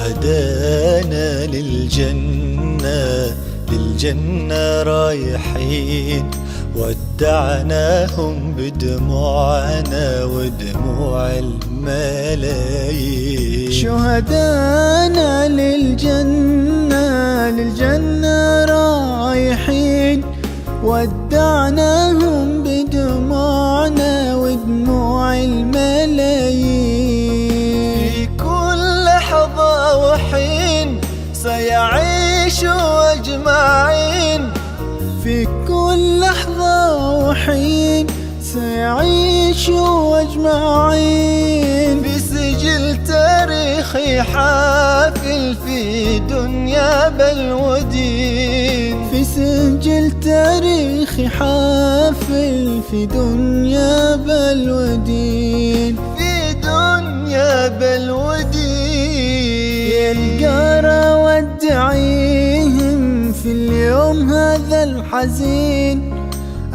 شهدانا للجنة رايحين، ودعناهم بدموعنا ودموع الملايين. شهدانا للجنة رايحين، ودعناهم بدموعنا ودموع الملايين. في كل لحظة وحين سيعيشوا أجمعين، في كل لحظة وحين سيعيشوا أجمعين. بسجل تاريخي حافل في دنيا بل ودين، في سجل تاريخي حافل في دنيا بل ودين، في دنيا بل ودين. يا القارة ودعيهم في اليوم هذا الحزين،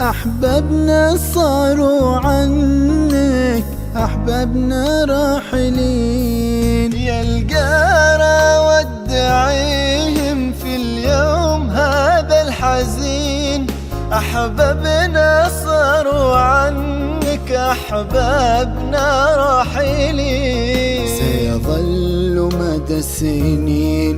أحبابنا صاروا عنك، أحبابنا راحلين. يا القارة ودعيهم في اليوم هذا الحزين، أحبابنا صاروا عنك، أحبابنا راحلين. سيظل مدى السنين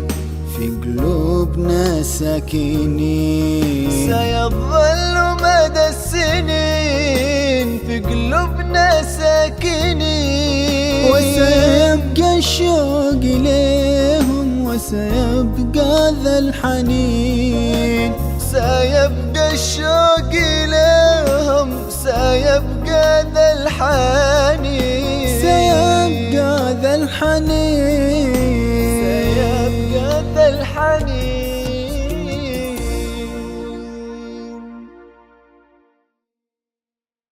في قلوبنا ساكنين، سيظل مدى السنين في قلوبنا ساكنين. وسيبقى الشوق إليهم وسيبقى ذا الحنين، سيبقى الشوق إليهم، سيبقى ذا الحنين، سيبقى ذا الحنين، سيبقى ذا الحنين.